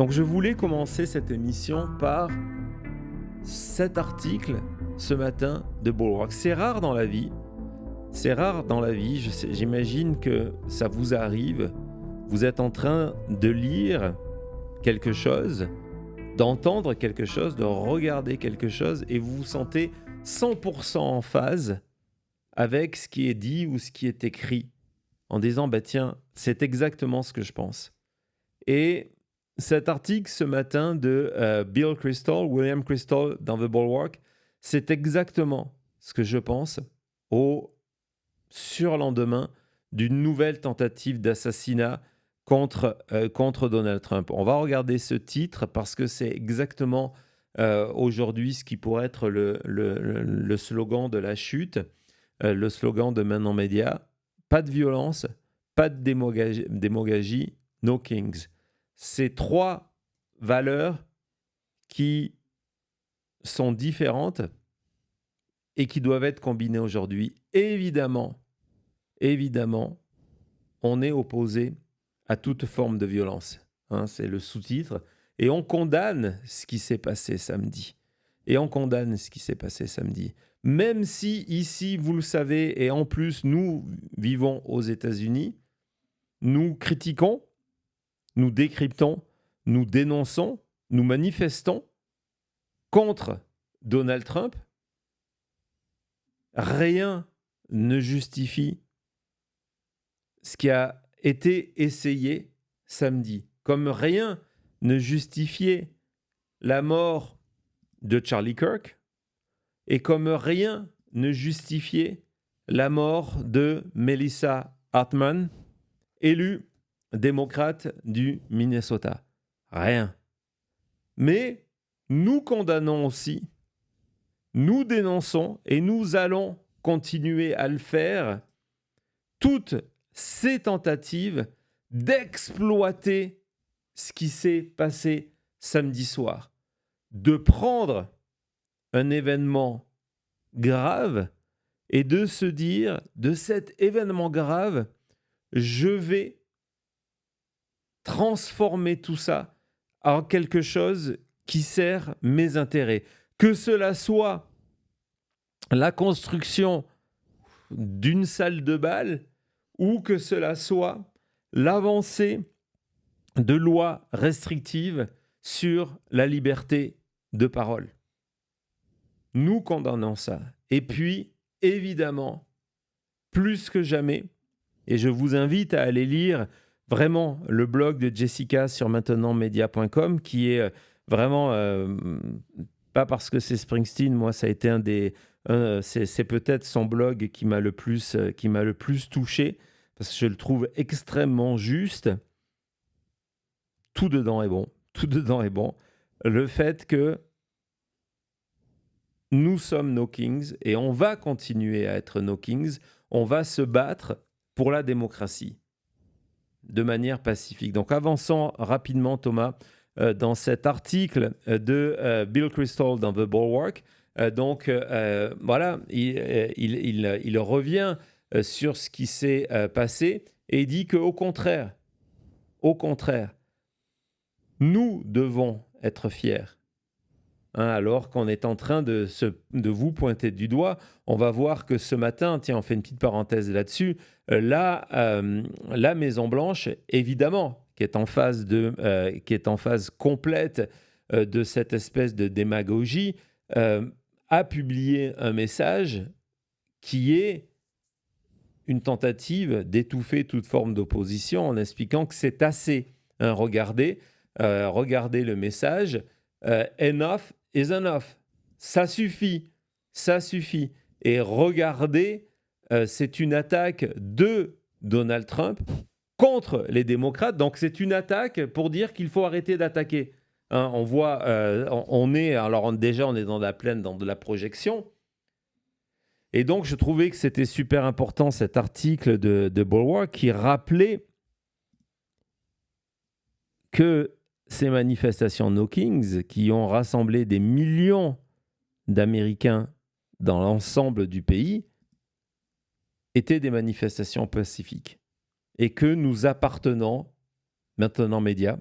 Donc je voulais commencer cette émission par cet article ce matin de Bulwark. C'est rare dans la vie, j'imagine que ça vous arrive. Vous êtes en train de lire quelque chose, d'entendre quelque chose, de regarder quelque chose et vous vous sentez 100% en phase avec ce qui est dit ou ce qui est écrit en disant « tiens, c'est exactement ce que je pense ». Et cet article ce matin de William Crystal dans The Bulwark, c'est exactement ce que je pense au surlendemain d'une nouvelle tentative d'assassinat contre Donald Trump. On va regarder ce titre parce que c'est exactement aujourd'hui ce qui pourrait être le slogan de la chute, le slogan de Maintenant Média. Pas de violence, pas de démagogie, no kings. C'est trois valeurs qui sont différentes et qui doivent être combinées aujourd'hui. Évidemment, on est opposé à toute forme de violence. C'est le sous-titre. Et on condamne ce qui s'est passé samedi. Même si ici, vous le savez, et en plus, nous vivons aux États-Unis, nous critiquons, nous décryptons, nous dénonçons, nous manifestons contre Donald Trump. Rien ne justifie ce qui a été essayé samedi. Comme rien ne justifiait la mort de Charlie Kirk et comme rien ne justifiait la mort de Melissa Hartman, élue démocrate du Minnesota. Rien. Mais nous condamnons aussi, nous dénonçons et nous allons continuer à le faire toutes ces tentatives d'exploiter ce qui s'est passé samedi soir, de prendre un événement grave et de se dire, de cet événement grave, je vais transformer tout ça en quelque chose qui sert mes intérêts. Que cela soit la construction d'une salle de bal ou que cela soit l'avancée de lois restrictives sur la liberté de parole. Nous condamnons ça. Et puis, évidemment, plus que jamais, et je vous invite à aller lire vraiment le blog de Jessica sur maintenantmedia.com qui est vraiment, pas parce que c'est Springsteen, moi ça a été c'est peut-être son blog qui m'a le plus touché, parce que je le trouve extrêmement juste. Tout dedans est bon. Le fait que nous sommes no kings et on va continuer à être no kings, on va se battre pour la démocratie de manière pacifique. Donc avançons rapidement, Thomas, dans cet article de Bill Crystal dans The Bulwark. Voilà, il revient sur ce qui s'est passé et il dit qu'au contraire, nous devons être fiers. Alors qu'on est en train de vous pointer du doigt, on va voir que ce matin, tiens, on fait une petite parenthèse là-dessus, la Maison-Blanche, évidemment, qui est en phase complète de cette espèce de démagogie, a publié un message qui est une tentative d'étouffer toute forme d'opposition en expliquant que c'est assez. Regardez le message. Enough is enough. Ça suffit. Et regardez, c'est une attaque de Donald Trump contre les démocrates. Donc c'est une attaque pour dire qu'il faut arrêter d'attaquer. On voit, on est dans de la projection. Et donc je trouvais que c'était super important cet article de Bulwark qui rappelait que ces manifestations No Kings qui ont rassemblé des millions d'Américains dans l'ensemble du pays étaient des manifestations pacifiques et que nous appartenons, Maintenant Média,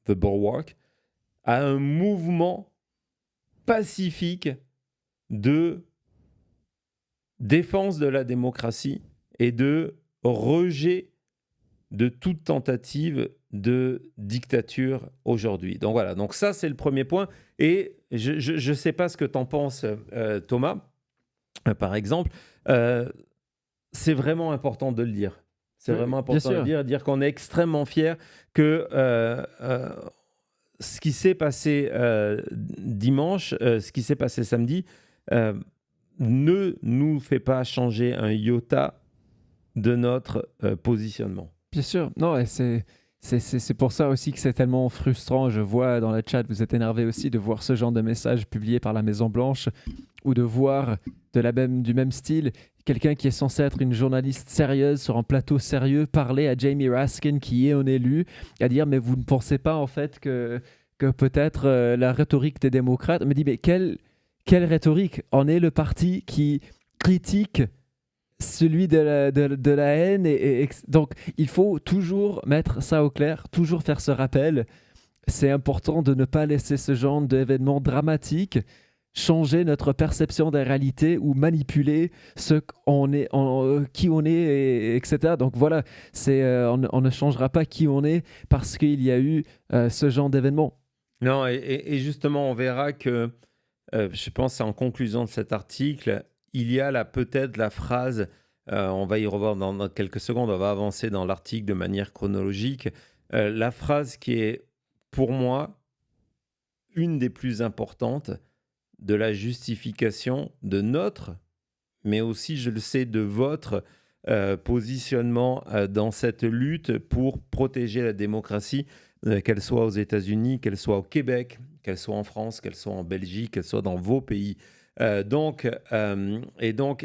The Bulwark, à un mouvement pacifique de défense de la démocratie et de rejet de toute tentative de dictature aujourd'hui. Donc voilà, donc ça c'est le premier point. Et je ne sais pas ce que tu en penses, Thomas, par exemple. C'est vraiment important de le dire. C'est vraiment important de le dire qu'on est extrêmement fiers que ce qui s'est passé dimanche, ce qui s'est passé samedi, ne nous fait pas changer un iota de notre positionnement. Bien sûr, non, et c'est pour ça aussi que c'est tellement frustrant. Je vois dans le chat, vous êtes énervé aussi de voir ce genre de message publié par la Maison-Blanche ou de voir du même style quelqu'un qui est censé être une journaliste sérieuse sur un plateau sérieux parler à Jamie Raskin, qui est un élu, à dire mais vous ne pensez pas en fait que peut-être la rhétorique des démocrates me dit mais quelle rhétorique? On est le parti qui critique celui de la haine. Donc, il faut toujours mettre ça au clair, toujours faire ce rappel. C'est important de ne pas laisser ce genre d'événements dramatiques changer notre perception de la réalité ou manipuler qui on est, etc. Donc voilà, on ne changera pas qui on est parce qu'il y a eu ce genre d'événements. Non, et justement, on verra que, je pense en conclusion de cet article, il y a peut-être la phrase, on va y revoir dans quelques secondes, on va avancer dans l'article de manière chronologique, la phrase qui est, pour moi, une des plus importantes de la justification de notre, mais aussi, je le sais, de votre positionnement dans cette lutte pour protéger la démocratie, qu'elle soit aux États-Unis, qu'elle soit au Québec, qu'elle soit en France, qu'elle soit en Belgique, qu'elle soit dans vos pays. Donc,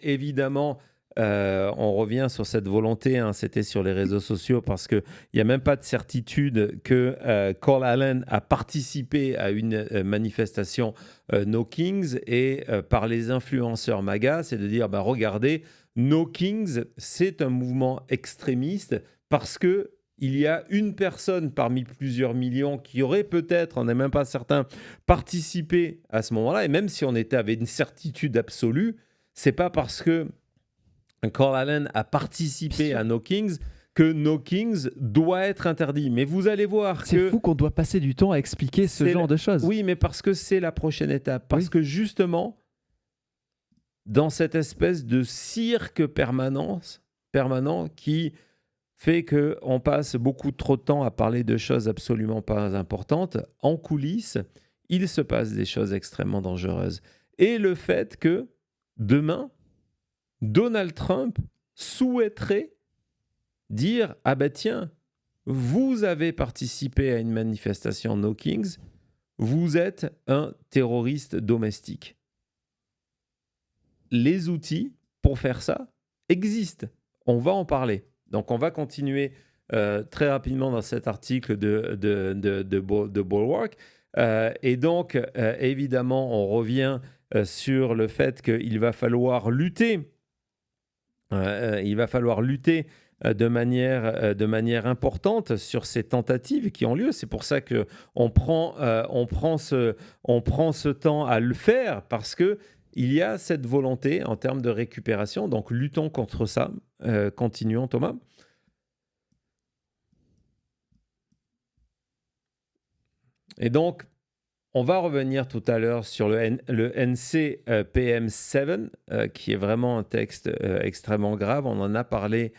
évidemment, on revient sur cette volonté, c'était sur les réseaux sociaux, parce qu'il n'y a même pas de certitude que Cole Allen a participé à une manifestation No Kings, et par les influenceurs MAGA, c'est de dire, regardez, No Kings, c'est un mouvement extrémiste parce que il y a une personne parmi plusieurs millions qui aurait peut-être, on n'est même pas certain, participé à ce moment-là. Et même si on avait une certitude absolue, c'est pas parce que Cole Allen a participé à No Kings que No Kings doit être interdit. Mais vous allez voir que... C'est fou qu'on doit passer du temps à expliquer ce genre de choses. Oui, mais parce que c'est la prochaine étape. Parce que justement, dans cette espèce de cirque permanent qui fait qu'on passe beaucoup trop de temps à parler de choses absolument pas importantes, en coulisses, il se passe des choses extrêmement dangereuses. Et le fait que demain, Donald Trump souhaiterait dire « Ah ben tiens, vous avez participé à une manifestation No Kings, vous êtes un terroriste domestique. » Les outils pour faire ça existent. On va en parler. Donc, on va continuer très rapidement dans cet article de Bulwark. Et donc, évidemment, on revient sur le fait qu'il va falloir lutter. Il va falloir lutter de manière importante sur ces tentatives qui ont lieu. C'est pour ça qu'on prend ce temps à le faire, parce que il y a cette volonté en termes de récupération. Donc, luttons contre ça. Continuons, Thomas. Et donc, on va revenir tout à l'heure sur le NCPM7, qui est vraiment un texte extrêmement grave. On en a parlé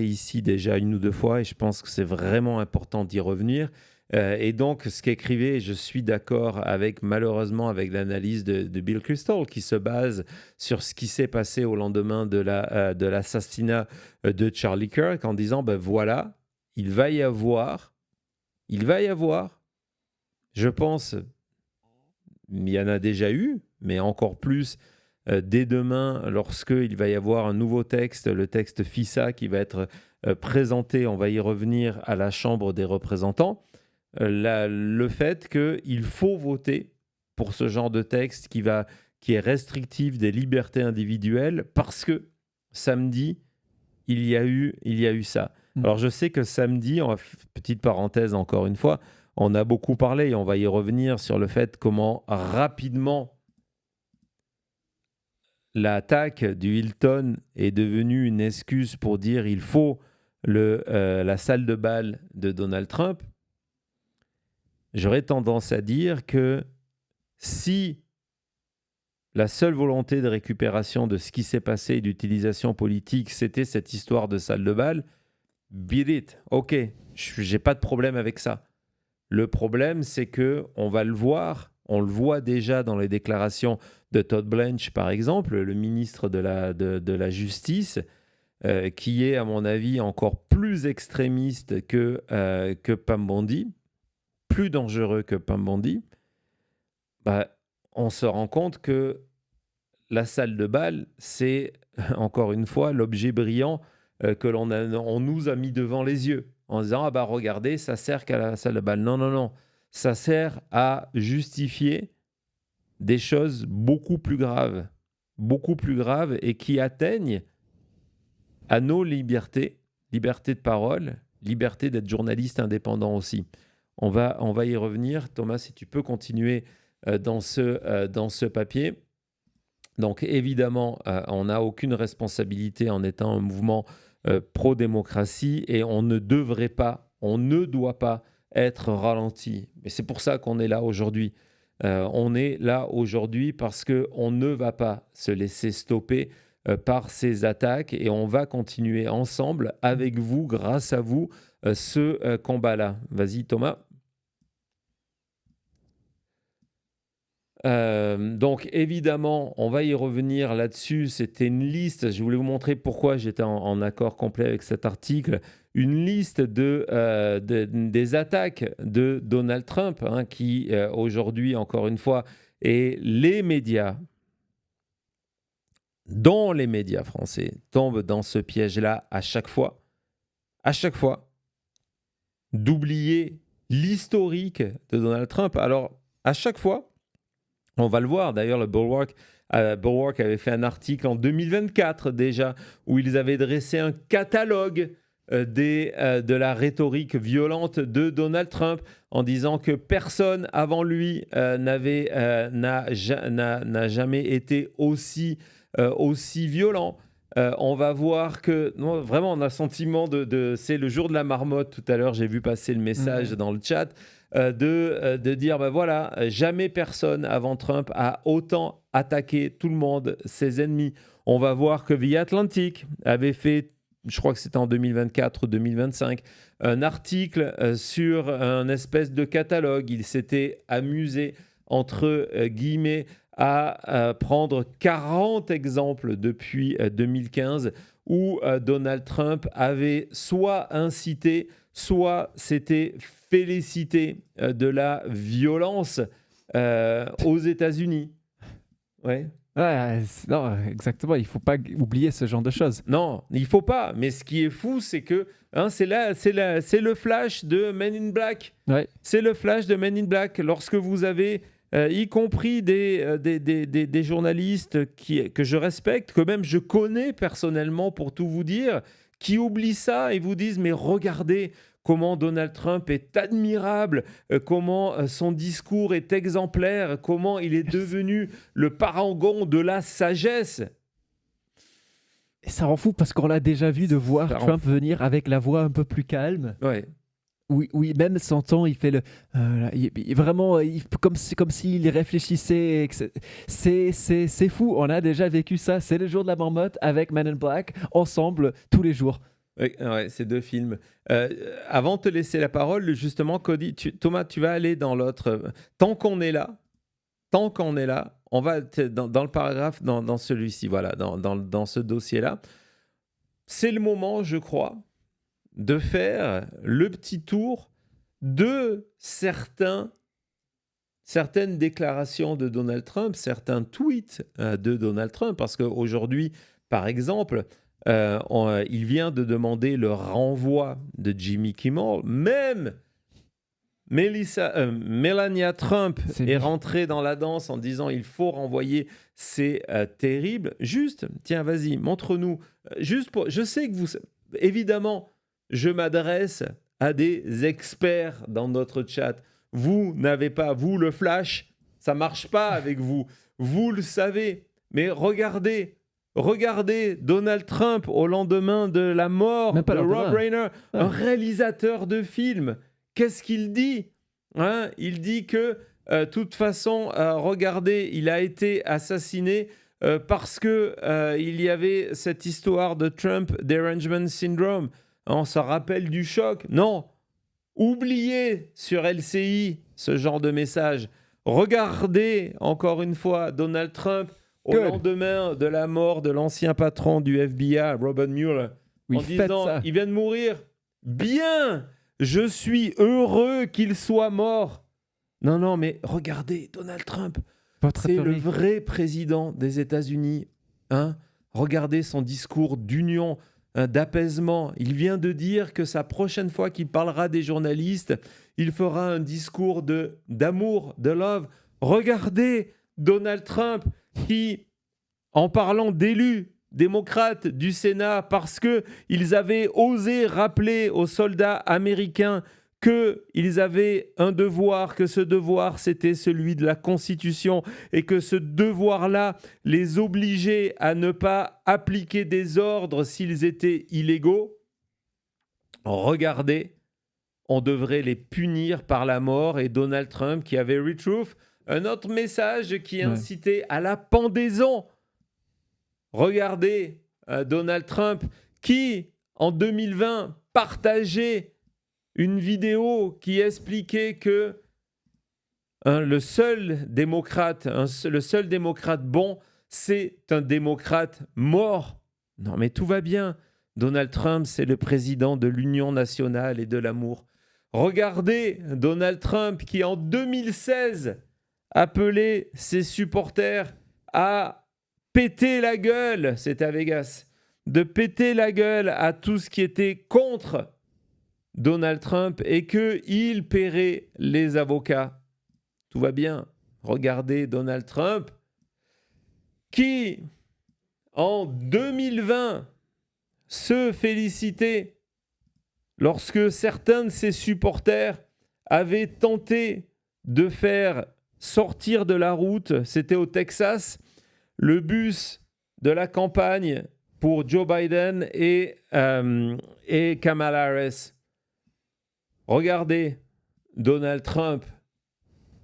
ici déjà une ou deux fois, et je pense que c'est vraiment important d'y revenir. Et donc, ce qu'écrivait, je suis d'accord malheureusement avec l'analyse de Bill Kristol, qui se base sur ce qui s'est passé au lendemain de l'assassinat de Charlie Kirk, en disant, voilà, il va y avoir, je pense, il y en a déjà eu, mais encore plus dès demain, lorsqu'il va y avoir un nouveau texte, le texte FISA, qui va être présenté, on va y revenir, à la Chambre des représentants. Le fait qu'il faut voter pour ce genre de texte qui est restrictif des libertés individuelles, parce que samedi, il y a eu ça. Alors je sais que samedi, petite parenthèse encore une fois, On a beaucoup parlé, et on va y revenir, sur le fait comment rapidement l'attaque du Hilton est devenue une excuse pour dire il faut la salle de bal de Donald Trump. J'aurais tendance à dire que si la seule volonté de récupération de ce qui s'est passé et d'utilisation politique, c'était cette histoire de salle de bal, beat it, ok, j'ai pas de problème avec ça. Le problème, c'est que on va le voir, on le voit déjà dans les déclarations de Todd Blanche, par exemple, le ministre de la Justice, qui est, à mon avis, encore plus extrémiste que Pam Bondi, plus dangereux que Pam Bondi. On se rend compte que la salle de bal, c'est, encore une fois, l'objet brillant que on nous a mis devant les yeux, en disant « Ah bah regardez, ça sert qu'à la salle de bal ». Non, non, non. Ça sert à justifier des choses beaucoup plus graves et qui atteignent à nos libertés, liberté de parole, liberté d'être journaliste indépendant aussi. On va y revenir. Thomas, si tu peux continuer dans ce papier. Donc évidemment, on n'a aucune responsabilité en étant un mouvement pro-démocratie et on ne doit pas être ralenti. Mais c'est pour ça qu'on est là aujourd'hui. On est là aujourd'hui parce qu'on ne va pas se laisser stopper par ces attaques et on va continuer ensemble avec vous, grâce à vous, ce combat-là. Vas-y Thomas. Donc évidemment, on va y revenir là-dessus. C'était une liste, je voulais vous montrer pourquoi j'étais en accord complet avec cet article, une liste des attaques de Donald Trump, qui aujourd'hui, encore une fois, et les médias, dont les médias français, tombent dans ce piège-là à chaque fois, d'oublier l'historique de Donald Trump. Alors, à chaque fois, on va le voir, d'ailleurs, le Bulwark avait fait un article en 2024 déjà, où ils avaient dressé un catalogue de la rhétorique violente de Donald Trump, en disant que personne avant lui n'a jamais été aussi violent. On va voir que, non, vraiment, on a le sentiment c'est le jour de la marmotte. Tout à l'heure, j'ai vu passer le message dans le chat. De dire, voilà, jamais personne avant Trump a autant attaqué tout le monde, ses ennemis. On va voir que The Atlantic avait fait, je crois que c'était en 2024 ou 2025, un article sur un espèce de catalogue. Il s'était amusé, entre guillemets, à prendre 40 exemples depuis 2015 où Donald Trump avait soit incité, soit s'était félicité de la violence aux États-Unis. Ouais. Non, exactement. Il ne faut pas oublier ce genre de choses. Non, il ne faut pas. Mais ce qui est fou, c'est que c'est le flash de Men in Black. Ouais. C'est le flash de Men in Black. Lorsque vous avez, y compris des journalistes que je respecte, que même je connais personnellement, pour tout vous dire, qui oublient ça et vous disent « Mais regardez comment Donald Trump est admirable, comment son discours est exemplaire, comment il est devenu le parangon de la sagesse. » Et ça rend fou parce qu'on l'a déjà vu de voir Trump venir avec la voix un peu plus calme. Ouais. Oui, même son ton, il fait comme s'il réfléchissait. C'est fou, on a déjà vécu ça. C'est le jour de la marmotte avec Men in Black, ensemble, tous les jours. Ouais, c'est deux films. Avant de te laisser la parole, justement, Cody, Thomas, tu vas aller dans l'autre. Tant qu'on est là, on va dans le paragraphe, dans celui-ci, voilà, dans ce dossier-là. C'est le moment, je crois, de faire le petit tour de certaines déclarations de Donald Trump, certains tweets de Donald Trump, parce qu'aujourd'hui, par exemple, il vient de demander le renvoi de Jimmy Kimmel. Même Melania Trump est rentrée dans la danse en disant il faut renvoyer, c'est terrible. Juste, tiens, vas-y, montre-nous. Je sais que vous... Évidemment, je m'adresse à des experts dans notre chat. Vous n'avez pas, vous, le flash, ça marche pas avec vous. Vous le savez. Mais regardez Donald Trump au lendemain de la mort de Rob Reiner, un réalisateur de films. Qu'est-ce qu'il dit ? Il dit que, de toute façon, regardez, il a été assassiné parce que il y avait cette histoire de Trump derangement syndrome. On se rappelle du choc. Non, oubliez sur LCI ce genre de message. Regardez, encore une fois, Donald Trump au lendemain de la mort de l'ancien patron du FBI, Robert Mueller, en disant « Il vient de mourir. Bien, je suis heureux qu'il soit mort. » Non, mais regardez, Donald Trump, c'est le vrai président des États-Unis. Regardez son discours d'union, d'apaisement. Il vient de dire que sa prochaine fois qu'il parlera des journalistes, il fera un discours d'amour, de love. Regardez Donald Trump qui, en parlant d'élus démocrates du Sénat, parce qu'ils avaient osé rappeler aux soldats américains qu'ils avaient un devoir, que ce devoir, c'était celui de la Constitution et que ce devoir-là les obligeait à ne pas appliquer des ordres s'ils étaient illégaux. Regardez, on devrait les punir par la mort. Et Donald Trump, qui avait Retruth, un autre message qui incitait à la pendaison. Regardez, Donald Trump, qui, en 2020, partageait une vidéo qui expliquait que le seul démocrate bon, c'est un démocrate mort. Non, mais tout va bien. Donald Trump, c'est le président de l'Union nationale et de l'amour. Regardez Donald Trump qui, en 2016, appelait ses supporters à péter la gueule, c'était à Vegas, de péter la gueule à tout ce qui était contre Donald Trump et qu'il paierait les avocats. Tout va bien. Regardez Donald Trump qui, en 2020, se félicitait lorsque certains de ses supporters avaient tenté de faire sortir de la route, c'était au Texas, le bus de la campagne pour Joe Biden et Kamala Harris. Regardez Donald Trump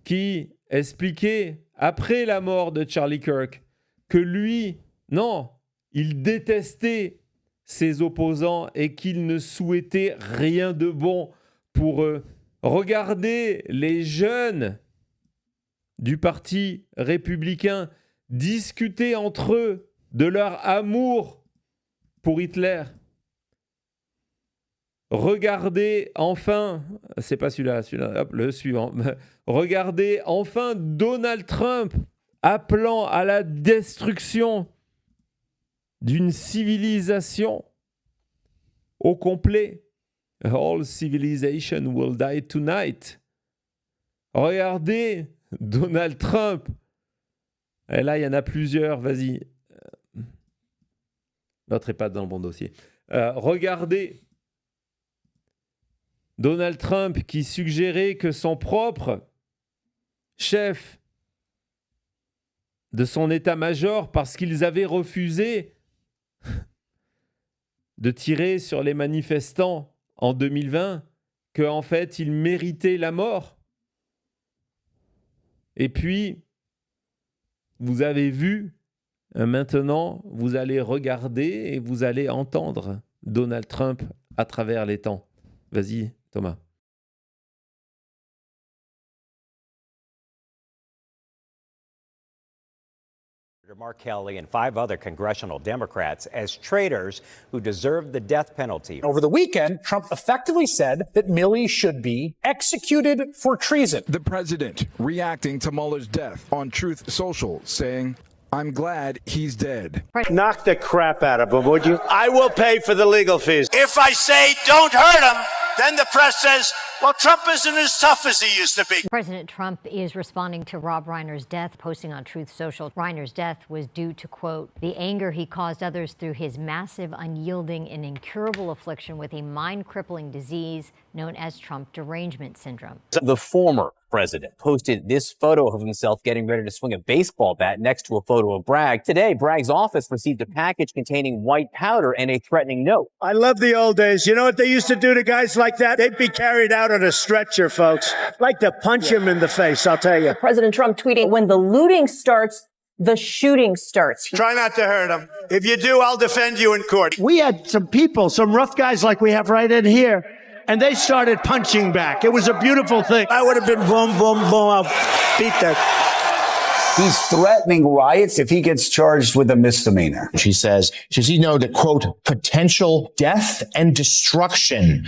qui expliquait, après la mort de Charlie Kirk, que lui, non, il détestait ses opposants et qu'il ne souhaitait rien de bon pour eux. Regardez les jeunes du Parti républicain discuter entre eux de leur amour pour Hitler. Regardez enfin, c'est pas celui-là, hop, le suivant. Regardez enfin Donald Trump appelant à la destruction d'une civilisation au complet. All civilization will die tonight. Regardez Donald Trump. Et là, il y en a plusieurs, vas-y. L'autre n'est pas dans le bon dossier. Regardez Donald Trump qui suggérait que son propre chef de son état-major, parce qu'ils avaient refusé de tirer sur les manifestants en 2020, qu'en fait, il méritait la mort. Et puis, vous avez vu, maintenant, vous allez regarder et vous allez entendre Donald Trump à travers les temps. Vas-y, Thomas. Mark Kelly and 5 other congressional Democrats as traitors who deserve the death penalty. Over the weekend, Trump effectively said that Milley should be executed for treason. The president reacting to Mueller's death on Truth Social, saying, I'm glad he's dead. Knock the crap out of him, would you? I will pay for the legal fees. If I say don't hurt him, then the press says, well, Trump isn't as tough as he used to be. President Trump is responding to Rob Reiner's death, posting on Truth Social. Reiner's death was due to, quote, the anger he caused others through his massive, unyielding, and incurable affliction with a mind-crippling disease known as Trump derangement syndrome. The former president posted this photo of himself getting ready to swing a baseball bat next to a photo of Bragg. Today, Bragg's office received a package containing white powder and a threatening note. I love the old days. You know what they used to do to guys like that? They'd be carried out on a stretcher, folks. Like to punch him in the face, I'll tell you. President Trump tweeting, when the looting starts, the shooting starts. Try not to hurt him. If you do, I'll defend you in court. We had some people, some rough guys like we have right in here, and they started punching back. It was a beautiful thing. I would have been boom, boom, boom. I'll beat that. He's threatening riots if he gets charged with a misdemeanor. She says, you know, the quote, potential death and destruction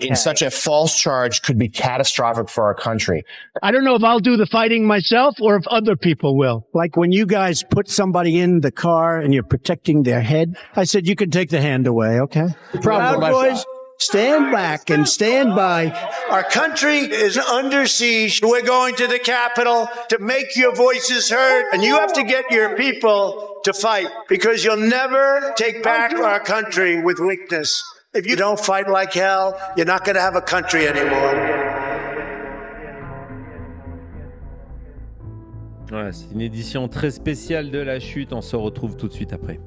in such a false charge could be catastrophic for our country. I don't know if I'll do the fighting myself or if other people will. Like when you guys put somebody in the car and you're protecting their head, I said, you can take the hand away, okay? Proud boys. Stand back and stand by. Our country is under siege. We're going to the Capitol to make your voices heard. And you have to get your people to fight because you'll never take back our country with weakness. If you don't fight like hell, you're not going to have a country anymore. Ouais, c'est une édition très spéciale de La Chute. On se retrouve tout de suite après.